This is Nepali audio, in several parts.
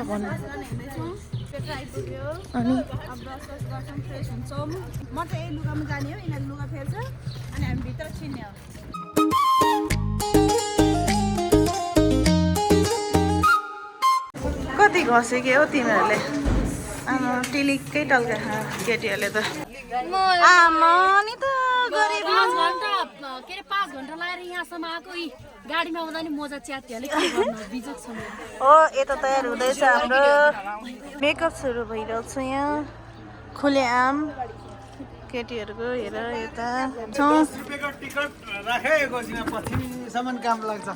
भन्नु अनि म त यही लुगामा जाने हो यिनीहरू लुगा फेर्छ अनि हामी भित्र छिर्ने हो कति घसेक्यो हो तिमीहरूले आमा टिलिक्कै टल्का केटीहरूले त आमा नि त गरिब 5 घन्टा लगाएर यहाँसम्म आएको गाडीमा आउँदा नि मोजा च्यातिहाल्यो के गर्नु बिजोक छ हो यता तयार हुँदैछ हाम्रो मेकअप सुरु भइरहेको छ यहाँ खुलेआम केटीहरूको हेर यता छौँ टिकट राखेको पछिसम्म काम लाग्छ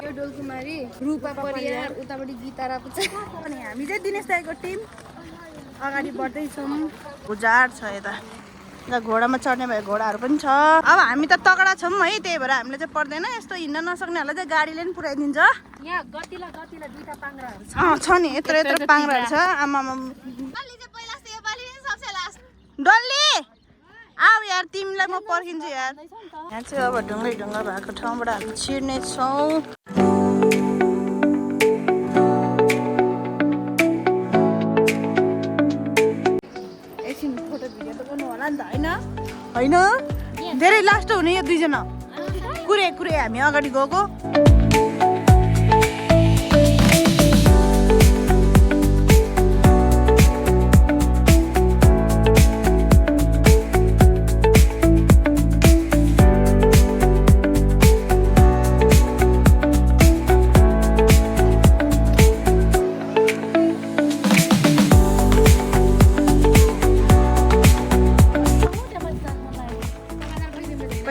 यो डोलकुमारी रूपा परियार उतापट्टि गीता रापुछ अनि हामी चाहिँ दिनेश दाइको टिम अगाडि बढ्दैछौँ उजाड छ यता घोडामा चढ्ने भए घोडाहरू पनि छ अब हामी त तगडा छौँ है त्यही भएर हामीले चाहिँ पर्दैन यस्तो हिँड्न नसक्नेहरूलाई चाहिँ गाडीले पनि पुऱ्याइदिन्छ यहाँ गतिला दुईटा पाङ्राहरू छ नि यत्रो पाङ्राहरू छ आमामा डल्ली आऊ यार तिमीलाई म पर्खिन्छु यार यहाँ चाहिँ अब ढुङ्गा भएको ठाउँबाट हामी छिर्ने छौँ एकछिन फोटो भिडियो त गर्नु होला नि त होइन धेरै लास्ट हुने यो दुईजना कुरे हामी अगाडि गएको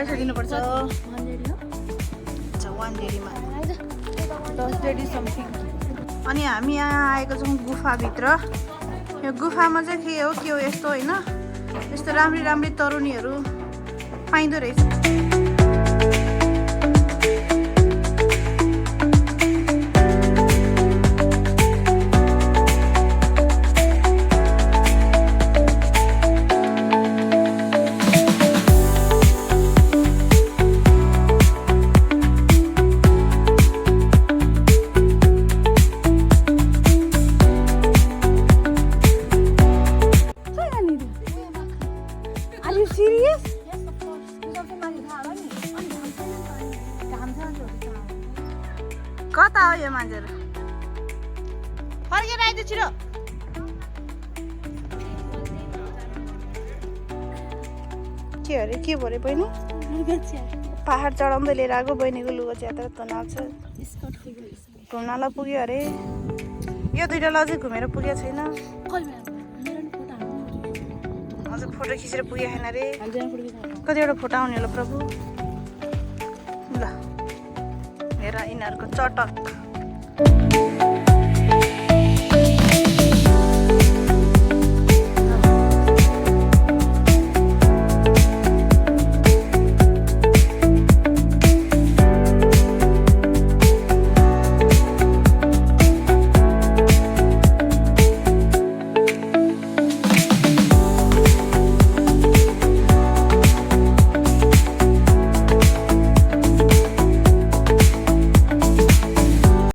पैसा दिनुपर्छ 1 डेढी समथिङ अनि हामी यहाँ आएको छौँ गुफाभित्र यो गुफामा चाहिँ के हो यस्तो होइन यस्तो राम्री तरुनीहरू पाइँदो रहेछ कता हो यो मान्छेहरू फर्केर आइज छिटो के अरे के भरे बहिनी पहाड चढाउँदै लिएर आएको बहिनीको लुगा च्यातेर तनाव छ घुम्नलाई पुग्यो अरे यो दुइटा लजै घुमेर पुगेको छैन अझ फोटो खिचेर पुगेको छैन अरे कतिवटा फोटो आउने होला प्रभु ल हेर यिनीहरूको चटक